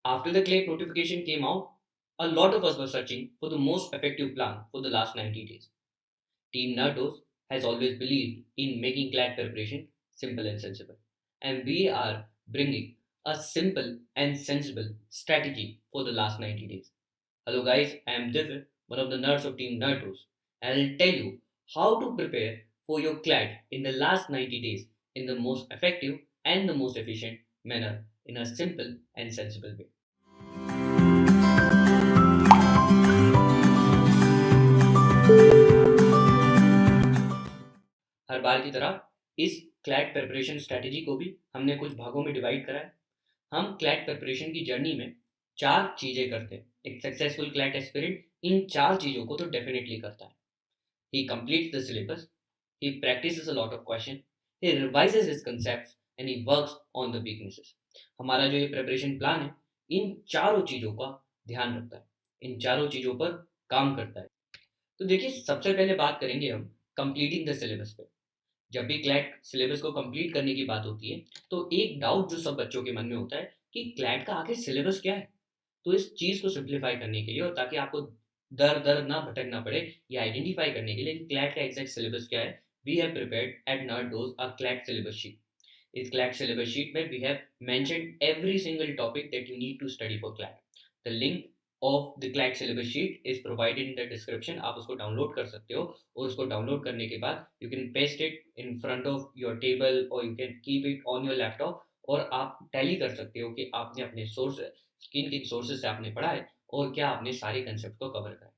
After the CLAT notification came out, a lot of us were searching for the most effective plan for the last 90 days. Team Nardos has always believed in making CLAT preparation simple and sensible. And we are bringing a simple and sensible strategy for the last 90 days. Hello guys, I am Divya, one of the nerds of Team Nardos, and I'll tell you how to prepare for your CLAT in the last 90 days in the most effective and the most efficient manner in a simple and sensible way. हर बार की तरह इस CLAT preparation strategy को भी हमने कुछ भागों में divide करा है। हम क्लैट प्रिपरेशन की जर्नी में चार चीजें करते हैं। एक सक्सेसफुल क्लैट एस्पिरेंट इन चार चीजों को तो डेफिनेटली करता है। He completes the syllabus, he practices a lot of question, he revises his concepts and he works on the weaknesses. हमारा जो ये प्रिपरेशन प्लान है इन चारों चीजों का ध्यान रखता है, इन चारों चीजों पर काम करता है। तो देखिए, सबसे पहले बात करेंगे हम कंप्लीटिंग द सिलेबस पे। जब भी क्लैट सिलेबस को कंप्लीट करने की बात होती है तो एक डाउट जो सब बच्चों के मन में होता है कि क्लैट का आखिर सिलेबस क्या है। तो इस चीज को सिंप्लीफाई करने के लिए और ताकि आपको दर दर ना भटकना पड़े, ये आइडेंटिफाई करने के लिए कि क्लैट का एग्जैक्ट सिलेबस क्या है, we have prepared at Nurdoz a CLAT syllabus sheet. इस क्लैट सिलेबस शीट में we have mentioned every single topic that you need to study for CLAT. The link of the CLAT syllabus sheet is provided in the description. आप उसको download कर सकते हो और उसको download करने के बाद you can paste it in front of your table और you can keep it on your laptop और आप टैली कर सकते हो कि आपने अपने सोर्स किन किन सोर्सेज से आपने पढ़ा है और क्या आपने सारे कंसेप्ट को कवर करा है।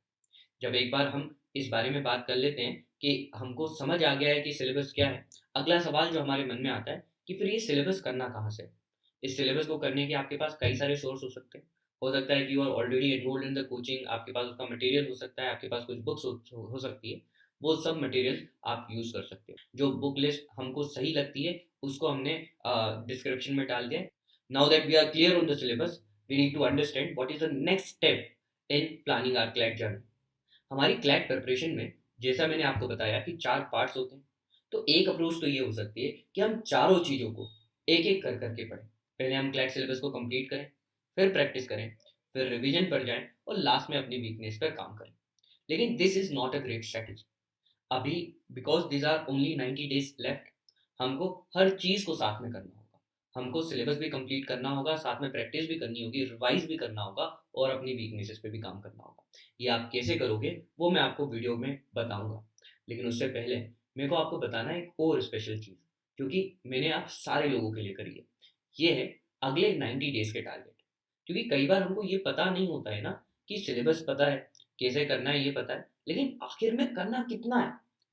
जब एक बार हम इस बारे में बात कर लेते हैं कि हमको समझ आ गया है कि सिलेबस क्या है, अगला सवाल जो हमारे मन में आता है कि फिर ये सिलेबस करना कहाँ से है। इस सिलेबस को करने के आपके पास कई सारे सोर्स हो सकते हैं। हो सकता है कि you are already enrolled in the coaching, आपके पास उसका मटेरियल हो सकता है, आपके पास कुछ बुक्स हो सकती है। वो सब मटेरियल आप यूज कर सकते हो। जो बुक लिस्ट हमको सही लगती है उसको हमने डिस्क्रिप्शन में डाल दिया है। Now that we are clear on the syllabus, we need to understand what is the next step in planning our CLAT journey. हमारी क्लैट प्रिपरेशन में जैसा मैंने आपको बताया कि चार पार्ट्स होते हैं। तो एक अप्रोच तो ये हो सकती है कि हम चारों चीज़ों को एक एक कर करके पढ़ें। पहले हम क्लैट सिलेबस को कंप्लीट करें, फिर प्रैक्टिस करें, फिर रिवीजन पर जाएं और लास्ट में अपनी वीकनेस पर काम करें। लेकिन this is not a great strategy अभी, because this are only 90 days left. हमको हर चीज़ को साथ में करना होगा। हमको सिलेबस भी कंप्लीट करना होगा, साथ में प्रैक्टिस भी करनी होगी, रिवाइज भी करना होगा और अपनी वीकनेसेस पे भी काम करना होगा। ये आप कैसे करोगे वो मैं आपको वीडियो में बताऊंगा। लेकिन उससे पहले मेरे को आपको बताना है एक और स्पेशल चीज़ जो कि मैंने आप सारे लोगों के लिए करी है। ये है अगले 90 डेज के टारगेट। क्योंकि कई बार हमको ये पता नहीं होता है ना कि सिलेबस पता है, कैसे करना है ये पता है, लेकिन आखिर में करना कितना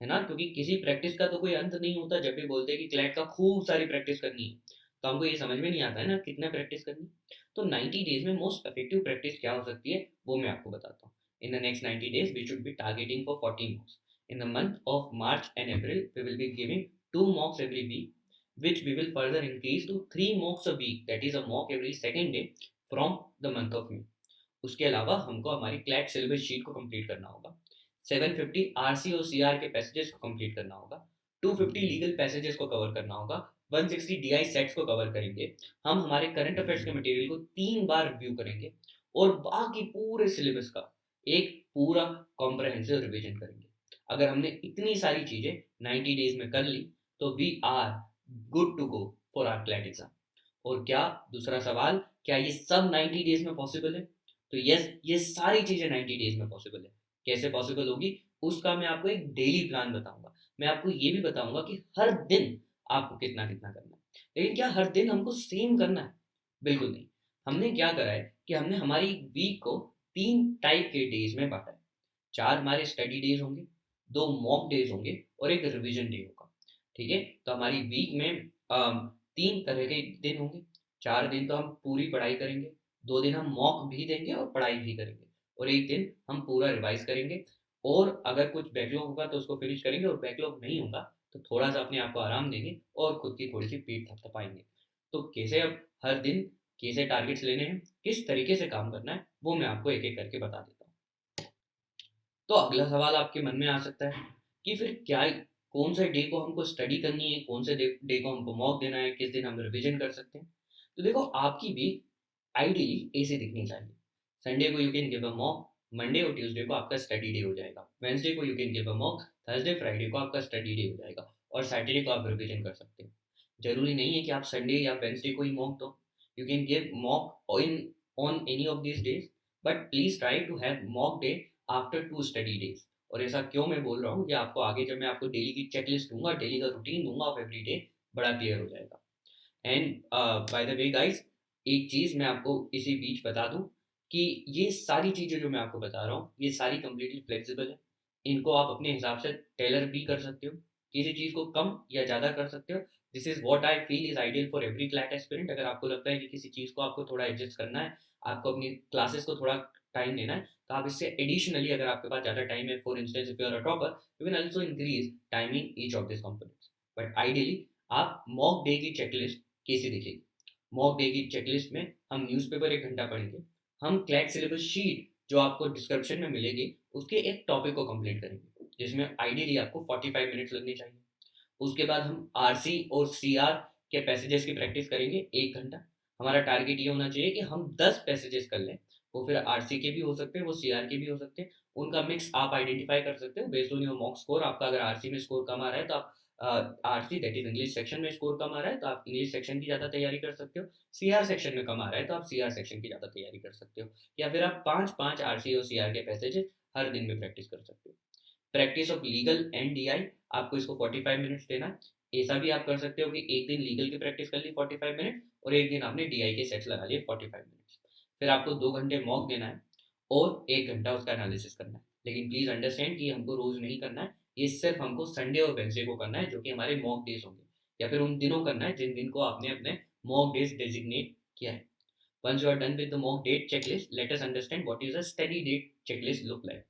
है ना। क्योंकि किसी प्रैक्टिस का तो कोई अंत नहीं होता। जब भी बोलते हैं कि क्लैट का खूब सारी प्रैक्टिस करनी है तो हमको ये समझ में नहीं आता है ना कितना प्रैक्टिस करनी है। तो 90 डेज में मोस्ट इफेक्टिव प्रैक्टिस क्या हो सकती है वो मैं आपको बताता हूँ। इन the next 90 days we should be targeting for 40 mocks. In the month of March and April we will be giving 2 mocks every week, which we will further increase to 3 mocks a week, that is a mock every second day from the month of May. उसके अलावा हमको हमारी CLAT syllabus sheet को complete करना होगा। 750 RC और CR के passages को कंप्लीट करना होगा। 250 लीगल पैसेजेस को कवर करना होगा। 160 डीआई सेट्स को कवर करेंगे। हम हमारे करंट अफेयर्स के मटेरियल को 3 बार रिव्यू करेंगे और बाकी पूरे सिलेबस का एक पूरा कॉम्प्रहेंसिव रिवीजन करेंगे। अगर हमने इतनी सारी चीजें 90 डेज में कर ली तो we are good to go for our CLAT exam. और क्या, दूसरा सवाल, क्या ये सब 90 डेज में पॉसिबल है? तो यस, ये सारी चीजें 90 डेज में पॉसिबल है। कैसे पॉसिबल होगी उसका मैं आपको एक डेली प्लान बताऊंगा। मैं आपको ये भी बताऊंगा कि हर दिन आपको कितना कितना करना है। लेकिन क्या हर दिन हमको सेम करना है? बिल्कुल नहीं। हमने क्या करा है कि हमने हमारी वीक को 3 टाइप के डेज में बांटा है। 4 हमारे स्टडी डेज होंगे, 2 मॉक डेज होंगे और एक रिवीजन डे होगा। ठीक है, तो हमारी वीक में 3 तरह के दिन होंगे। 4 दिन तो हम पूरी पढ़ाई करेंगे, 2 दिन हम मॉक भी देंगे और पढ़ाई भी करेंगे और एक दिन हम पूरा रिवाइज करेंगे। और अगर कुछ बैकलॉग होगा तो उसको फिनिश करेंगे और बैकलॉग नहीं होगा तो थोड़ा सा अपने आप को आराम देंगे और खुद की थोड़ी सी पीठ थपथपाएंगे। तो कैसे अब हर दिन कैसे टारगेट्स लेने हैं, किस तरीके से काम करना है, वो मैं आपको एक एक करके बता देता हूँ। तो अगला सवाल आपके मन में आ सकता है कि फिर क्या, कौन से डे को हमको स्टडी करनी है, कौन से डे को हमको मॉक देना है, किस दिन हम रिवीजन कर सकते हैं। तो देखो, आपकी वीक आइडियली एसी दिखनी चाहिए। संडे को you can give a mock, Monday और ट्यूसडे को आपका स्टडी डे हो जाएगा, वेंसडे को you can give a mock, Thursday Friday को आपका स्टडी डे हो जाएगा और सैटरडे को आप रिवीजन कर सकते हो। जरूरी नहीं है कि आप संडे या वेंसडे को ही मॉक दो, you can give mock in on any of this days, but please try to have mock day after 2 study days. और ऐसा क्यों मैं बोल रहा हूँ कि आपको आगे जब मैं आपको डेली की चेकलिस्ट दूंगा, डेली का रूटीन दूंगा ऑफ एवरी डे, बड़ा क्लियर हो जाएगा। And by the way guys, एक चीज़ मैं आपको इसी बीच बता दूं कि ये सारी चीज़ें जो मैं आपको बता रहा हूँ, ये सारी कंप्लीटली फ्लेक्सिबल है। इनको आप अपने हिसाब से टेलर भी कर सकते हो, किसी चीज़ को कम या ज़्यादा कर सकते हो। This is what I feel is ideal for every CLAT aspirant. अगर आपको लगता है कि किसी चीज़ को आपको थोड़ा एडजस्ट करना है, आपको अपनी क्लासेस को थोड़ा टाइम देना है, तो आप इससे एडिशनली, अगर आपके पास ज़्यादा टाइम है, for instance if you are a topper, you can also increase timing each of this components. But ideally आप मॉक डे की चेकलिस्ट कैसे दिखेगी? मॉक डे की चेकलिस्ट में हम न्यूज़पेपर 1 घंटा पढ़ेंगे। हम क्लैट सिलेबस शीट जो आपको डिस्क्रिप्शन में मिलेगी, उसके एक टॉपिक को कंप्लीट करेंगे, जिसमें आइडियली आपको 45 मिनट्स लगने चाहिए। उसके बाद हम आरसी और सीआर के पैसेजेस की प्रैक्टिस करेंगे 1 घंटा। हमारा टारगेट ये होना चाहिए कि हम 10 पैसेजेस कर लें। वो फिर आरसी के भी हो सकते हैं, वो सीआर के भी हो सकते हैं। उनका मिक्स आप आइडेंटिफाई कर सकते हो based on your mock score. आपका अगर आरसी में स्कोर कम आ रहा है तो आप RC that is English section में स्कोर कम आ रहा है तो आप इंग्लिश सेक्शन की ज़्यादा तैयारी कर सकते हो। सीआर सेक्शन में कम आ रहा है तो आप सीआर सेक्शन की ज़्यादा तैयारी कर सकते हो। या फिर आप 5-5 आरसी और सीआर के पैसेजेस हर दिन में प्रैक्टिस कर सकते हो। Practice of legal and DI, आपको इसको 45 मिनट्स देना है। ऐसा भी आप कर सकते हो कि एक दिन लीगल की प्रैक्टिस कर ली 45 मिनट और एक दिन आपने डीआई के सेट्स लगा लिए 45 मिनट्स। फिर आपको 2 घंटे मॉक देना है और 1 घंटा उसका एनालिसिस करना है। लेकिन प्लीज़ अंडरस्टैंड कि हमको रोज़ नहीं करना है, ये सिर्फ हमको संडे और वेडनेसडे को करना है, जो कि हमारे मॉक डेज़ होंगे, या फिर उन दिनों करना है जिन दिन को आपने अपने मॉक डेज़ डेज़िग्नेट किया है। Once you are done with the mock date checklist, let us understand what is a study date checklist look like.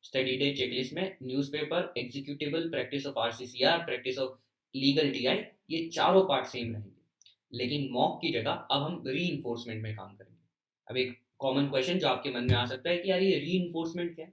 Study day checklist में newspaper, executable, practice of RCCR, practice of legal TI, ये चारों part same रहेंगे। लेकिन mock की जगह अब हम री में काम करेंगे। अब एक कॉमन क्वेश्चन जो आपके मन में आ सकता है कि यार ये री क्या है?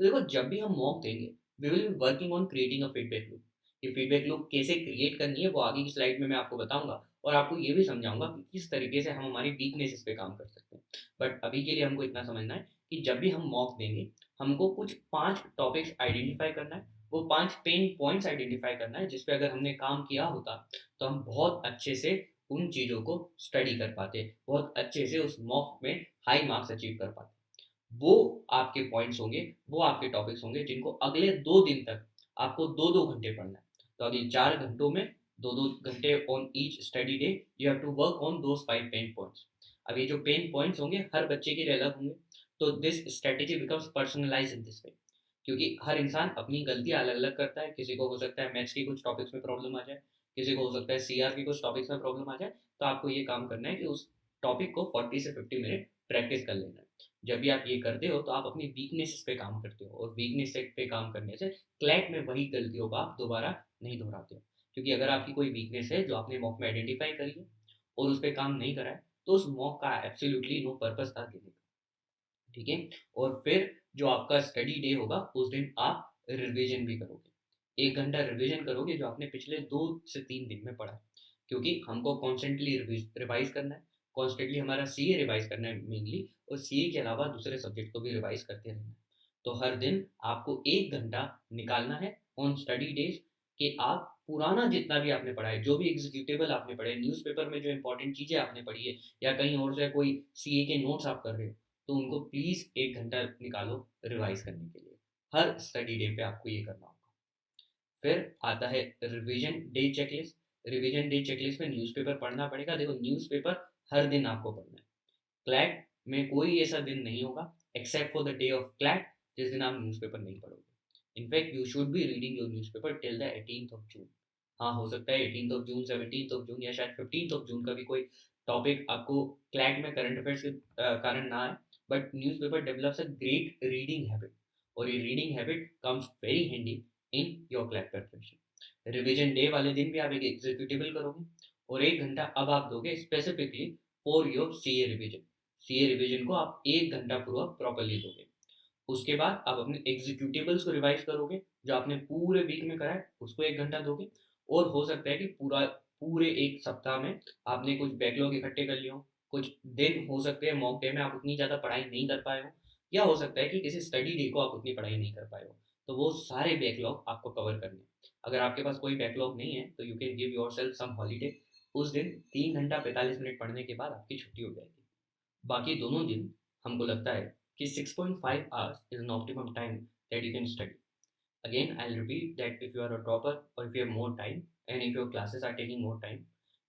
तो देखो, जब भी हम मॉक देंगे, we will be working on creating a feedback loop. ये फीडबैक लूप कैसे क्रिएट करनी है वो आगे की स्लाइड में मैं आपको बताऊंगा, और आपको ये भी समझाऊंगा कि किस तरीके से हम हमारी वीकनेसेस पे काम कर सकते हैं। बट अभी के लिए हमको इतना समझना है कि जब भी हम मॉक देंगे, हमको कुछ 5 टॉपिक्स आइडेंटिफाई करना है। वो 5 पेन पॉइंट्स आइडेंटिफाई करना है, जिस पे अगर हमने काम किया होता, तो हम बहुत अच्छे से उन चीज़ों को स्टडी कर पाते, बहुत अच्छे से उस मॉक में हाई मार्क्स अचीव कर पाते। वो आपके पॉइंट्स होंगे, वो आपके टॉपिक्स होंगे जिनको अगले 2 दिन तक आपको 2-2 घंटे पढ़ना है। तो अगले 4 घंटों में 2-2 घंटे on each study day, you have to work on those 5 pain points. अब ये जो पेन पॉइंट्स होंगे, हर बच्चे के लिए अलग होंगे, तो this strategy becomes personalised in this way. क्योंकि हर इंसान अपनी गलतियाँ अलग-अलग करता है। किसी को हो सकता है मैथ्स की कुछ टॉपिक्स में प्रॉब्लम आ जाए, किसी को हो सकता है सीआर की कुछ टॉपिक्स में प्रॉब्लम आ जाए। तो आपको ये काम करना है कि उस टॉपिक को 40 से 50 मिनट प्रैक्टिस कर लेना है। जब भी आप ये करते हो, तो आप अपनी वीकनेसेस पे काम करते हो, और वीकनेस पे काम करने से क्लैट में वही गलतियों को आप दोबारा नहीं दोहराते हो। क्योंकि अगर आपकी कोई वीकनेस है जो आपने मॉक में आइडेंटिफाई करी है और उस पर काम नहीं करा है, तो उस मॉक का एब्सोल्युटली नो पर्पस था देने का। ठीक है? और फिर जो आपका स्टडी डे होगा, उस दिन आप रिवीजन भी करोगे। 1 घंटा रिवीजन करोगे जो आपने पिछले 2 से 3 दिन में पढ़ा है। क्योंकि हमको कॉन्स्टेंटली रिवाइज करना है, कॉन्स्टेंटली हमारा सीए रिवाइज करना है मेनली, और सीए के अलावा दूसरे सब्जेक्ट को भी रिवाइज करते रहना है। तो हर दिन आपको 1 घंटा निकालना है ऑन स्टडी डेज, कि आप पुराना जितना भी आपने पढ़ा है, जो भी एग्जीक्यूटिबल आपने पढ़े, न्यूज़पेपर में जो इंपॉर्टेंट चीज़ें आपने पढ़ी है, या कहीं और से कोई सीए के नोट्स आप कर रहे हो, तो उनको प्लीज़ 1 घंटा निकालो रिवाइज़ करने के लिए। हर स्टडी डे पे आपको ये करना होगा। फिर आता है revision day checklist. Revision day checklist में न्यूज़पेपर पढ़ना पड़ेगा। देखो, न्यूज़पेपर हर दिन आपको पढ़ना है। क्लैट में कोई ऐसा दिन नहीं होगा except for the day of CLAT जिस दिन आप न्यूज़पेपर नहीं पढ़ोगे। In fact you should be reading your newspaper till the 18th of June. हाँ, हो सकता है 18th of June, 17th of June, या शायद 15th ऑफ जून का भी कोई टॉपिक आपको क्लैट में करंट अफेयर्स के कारण ना आए, but newspaper develops a great reading habit, और ये reading habit comes very handy in your CLAT preparation. Revision day वाले दिन भी आप एक एग्जीक्यूटिवल करोगे, और 1 घंटा अब आप दोगे specifically for your CA revision. CA revision को आप 1 घंटा पूरा प्रॉपर्ली दोगे। उसके बाद आप अपने एग्जीक्यूटिवल्स को रिवाइज करोगे, जो आपने पूरे वीक में करा है उसको 1 घंटा दोगे। और हो सकता है कि पूरे 1 सप्ताह में आपने कुछ बैकलॉग इकट्ठे कर लिए हों, कुछ दिन हो सकते हैं मॉक डे में आप उतनी ज़्यादा पढ़ाई नहीं कर पाए हो, या हो सकता है कि किसी स्टडी डे को आप उतनी पढ़ाई नहीं कर पाए हो। तो वो सारे बैकलॉग आपको कवर करने हैं। अगर आपके पास कोई बैकलॉग नहीं है तो you can give yourself some holiday. उस दिन 3 घंटा 45 मिनट पढ़ने के बाद आपकी छुट्टी हो जाएगी। बाकी दोनों दिन हमको लगता है कि 6.5 hours is an optimum time that you can study. Again, I'll repeat that if you are a topper or if you have more time and if your classes are taking more time,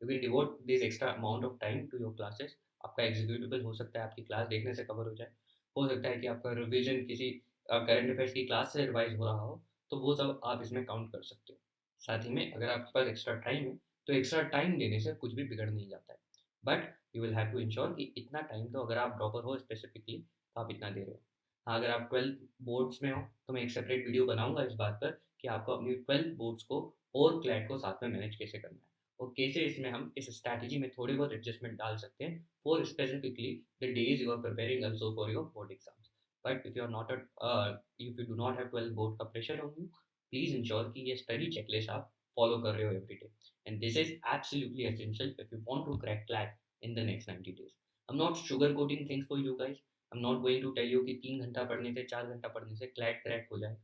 you can devote this extra amount of time to your classes. आपका executable हो सकता है आपकी class देखने से cover हो जाए, हो सकता है कि आपका रिवीजन किसी करंट अफेयर्स की क्लास से रिवाइज हो रहा हो, तो वो सब आप इसमें काउंट कर सकते हो। साथ ही में अगर आपके पास एक्स्ट्रा टाइम है तो एक्स्ट्रा टाइम देने से कुछ भी बिगड़ नहीं जाता है, but you will have to ensure कि इतना टाइम तो अगर आप ड्रॉपर हो स्पेसिफिकली तो आप इतना दे रहे हो। हाँ, अगर आप 12 बोर्ड्स में हो तो मैं एक सेपरेट वीडियो बनाऊंगा इस बात पर कि आपको अपनी 12 बोर्ड्स को और क्लैट को साथ में मैनेज कैसे करना है और कैसे इसमें हम इस स्ट्रैटेजी में थोड़े बहुत एडजस्टमेंट डाल सकते हैं for specifically the days you are preparing also for your board exams. But if you are not if you do not have 12 board का pressure on you, please ensure कि ये स्टडी चेकलिस्ट आप follow कर रहे हो every day, and this is absolutely essential if you want to crack CLAT in the next 90 days। I'm not sugarcoating things for you guys. I'm not going to tell you कि 3 घंटा पढ़ने से 4 घंटा पढ़ने से क्लैट क्रैक हो जाएगा,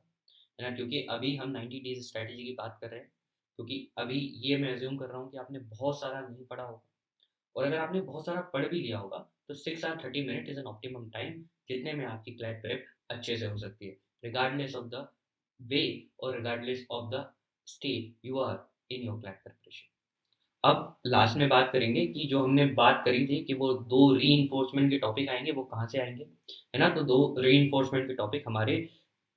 है ना? क्योंकि अभी हम 90 डेज स्ट्रैटेजी की बात कर रहे हैं, क्योंकि अभी ये मैं अज्यूम कर रहा हूँ कि आपने बहुत सारा नहीं पढ़ा होगा, और अगर आपने बहुत सारा पढ़ भी लिया होगा तो 6 और 30 minute is an optimum time जितने में आपकी क्लैट प्रेप अच्छे से हो सकती है, रिगार्डलेस ऑफ द वे और regardless of the state you are in your CLAT preparation. अब लास्ट में बात करेंगे कि जो हमने बात करी थी कि वो 2 रीइंफोर्समेंट के टॉपिक आएँगे, वो कहाँ से आएँगे, है ना? तो 2 रीइंफोर्समेंट के टॉपिक हमारे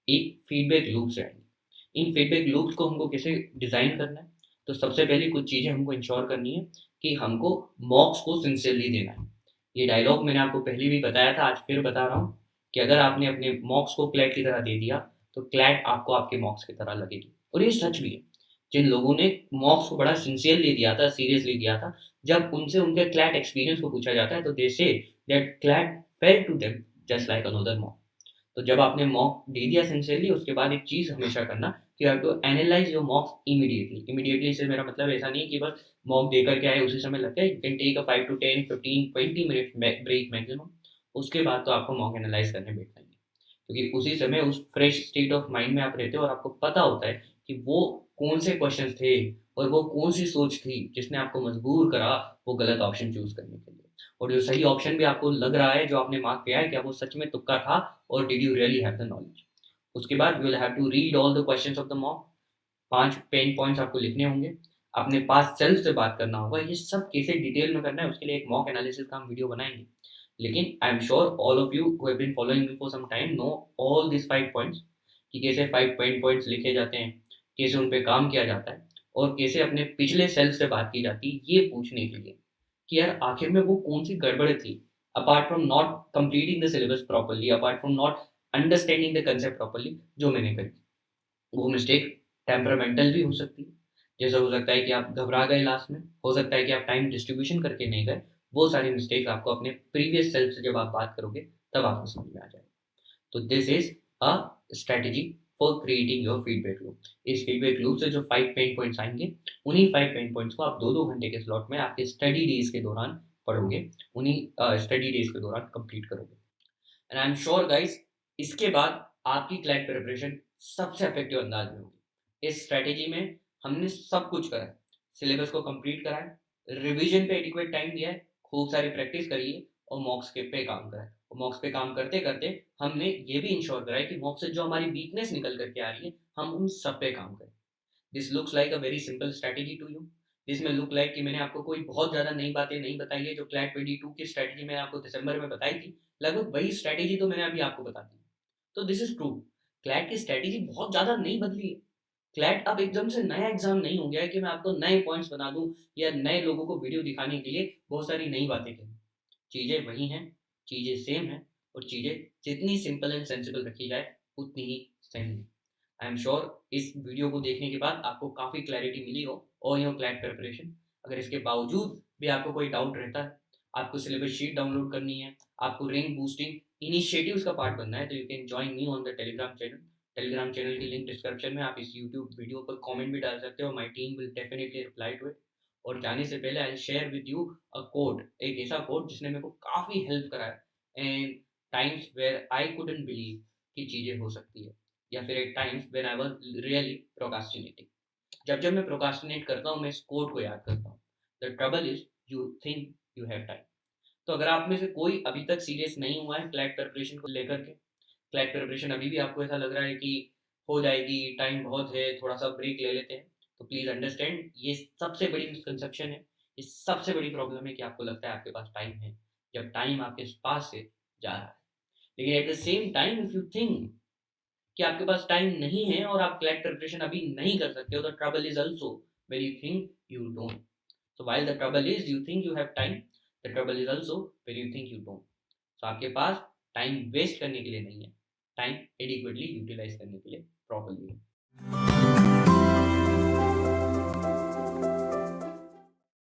एक फीडबैक लूप से आएँगे। इन फीडबैक लूप्स को हमको कैसे डिज़ाइन करना है? तो सबसे पहले कुछ चीज़ें हमको इंश्योर करनी है कि हमको मॉक्स को सिंसियरली देना है। ये डायलॉग मैंने आपको पहले भी बताया था, आज फिर बता रहा हूँ कि अगर आपने अपने मॉक्स को क्लैट की तरह दे दिया, तो क्लैट आपको आपके मॉक्स की तरह लगेगी, और ये सच भी है। जिन लोगों ने मॉक्स को बड़ा सिंसियरली दिया था, सीरियसली दिया था, जब उनसे उनके क्लैट एक्सपीरियंस को पूछा जाता है, तो they say that CLAT felt to them just like another mock. तो जब आपने मॉक दे दिया सिंसियरली, उसके बाद एक चीज़ हमेशा करना कि you have to analyse your mocks immediately. Immediately से मेरा मतलब ऐसा नहीं है कि बस मॉक देकर के आए, उसी समय लग गए। You can take a 5 to 10, 15, 20 minutes break maximum. उसके बाद तो आपको मॉक एनालाइज़ करने बैठना ही है। क्योंकि उसी समय उस फ्रेश स्टेट ऑफ माइंड में आप रहते हो और आपको पता होता है कि वो कौन से क्वेश्चंस थे और वो कौन सी सोच थी जिसने आपको मजबूर करा वो गलत ऑप्शन चूज करने के लिए, और जो सही ऑप्शन भी आपको लग रहा है जो आपने मार्क किया है, क्या वो सच में तुक्का था और did you really have the knowledge. उसके बाद you will have to read all the questions of the mock. 5 pain points आपको लिखने होंगे, अपने पास सेल्फ से बात करना होगा। ये सब कैसे डिटेल में करना है उसके लिए एक मॉक एनालिसिस का हम वीडियो बनाएंगे। लेकिन I am sure all of you who have been following me for some time know all this 5 points, कि कैसे 5 पेन पॉइंट्स लिखे जाते हैं, कैसे उन पे काम किया जाता है, और कैसे अपने पिछले सेल्फ से बात की जाती है, ये पूछने के लिए कि यार आखिर में वो कौन सी गड़बड़ थी, apart from not completing the syllabus properly, apart from not understanding the concept properly, जो मैंने करी। वो मिस्टेक टेम्परामेंटल भी हो सकती है, जैसे हो सकता है कि आप घबरा गए लास्ट में, हो सकता है कि आप टाइम डिस्ट्रीब्यूशन करके नहीं गए। वो सारी मिस्टेक आपको अपने प्रीवियस सेल्फ से जब आप बात करोगे तब आपको समझ में आ जाएगा। तो this is a strategy for creating your feedback loop. इस फीडबैक लूप से जो 5 पेन पॉइंट्स आएंगे, उन्हीं 5 पेन पॉइंट्स को आप 2-2 घंटे के स्लॉट में आपके स्टडी डेज के दौरान पढ़ोगे, उन्हीं स्टडी डेज के दौरान कंप्लीट करोगे। And I am sure guys, इसके बाद आपकी क्लैट प्रिपरेशन सबसे इफेक्टिव अंदाज में होगी। इस स्ट्रेटेजी में हमने सब कुछ करा है, सिलेबस को कंप्लीट करा है, रिवीजन पे एडिक्वेट टाइम दिया है, खूब सारी प्रैक्टिस करी है, और मॉक्स के पे काम करा है। और मॉक्स पे काम करते करते हमने ये भी इंश्योर करा है कि मॉक्स से जो हमारी वीकनेस निकल करके आ रही है, हम उन सब पे काम करें। This looks like a very simple strategy to you. This may look like कि मैंने आपको कोई बहुत ज़्यादा नई बातें नहीं बताई है, जो क्लैट 22 की स्ट्रैटेजी मैंने आपको दिसंबर में बताई थी, लगभग वही स्ट्रैटेजी तो मैंने अभी आपको बता दी। तो दिस इज ट्रू, क्लैट की स्ट्रैटेजी बहुत ज़्यादा नहीं बदली है। क्लैट अब एकदम से नया एग्जाम नहीं हो गया है कि मैं आपको नए पॉइंट्स बना दूं या नए लोगों को वीडियो दिखाने के लिए बहुत सारी नई बातें करूं। चीज़ें वही हैं, चीज़ें सेम हैं, और चीज़ें जितनी सिंपल एंड सेंसिबल रखी जाए उतनी ही सही है। आई एम श्योर इस वीडियो को देखने के बाद आपको काफ़ी क्लैरिटी मिली हो और योर क्लैट प्रिपरेशन। अगर इसके बावजूद भी आपको कोई डाउट रहता है, आपको सिलेबस शीट डाउनलोड करनी है, आपको रैंक बूस्टिंग इनिशिएटिव्स का पार्ट बनना है, तो you can join me on the Telegram channel. Telegram channel की लिंक डिस्क्रिप्शन में, आप इस यूट्यूब वीडियो पर कमेंट भी डाल सकते हो, my team will definitely reply to it. और जाने से पहले I share with you a quote, एक ऐसा कोट जिसने मेरे को काफ़ी हेल्प करा है and times where I couldn't believe कि चीज़ें हो सकती है, या फिर at times when I was really procrastinating. जब मैं प्रोक्रास्टिनेट करता हूँ, मैं इस कोट को याद करता हूँ, the trouble is you think you have time. तो अगर आप में से कोई अभी तक सीरियस नहीं हुआ है क्लैट प्रिपरेशन को लेकर के, क्लैट प्रिपरेशन अभी भी आपको ऐसा लग रहा है कि हो जाएगी, टाइम बहुत है, थोड़ा-सा ब्रेक ले लेते हैं, तो प्लीज़ अंडरस्टैंड ये सबसे बड़ी मिसकंसेप्शन है, ये सबसे बड़ी प्रॉब्लम है कि आपको लगता है आपके पास टाइम है, जब टाइम आपके पास से जा रहा है। लेकिन at the same time if you think कि आपके पास टाइम नहीं है और आप क्लैट प्रिपरेशन अभी नहीं कर सकते हो, the trouble is also when you think you don't. So while the trouble is you think you have time, the trouble is also when you think you don't. So आपके पास time waste करने के लिए नहीं है, time adequately utilise करने के लिए properly है।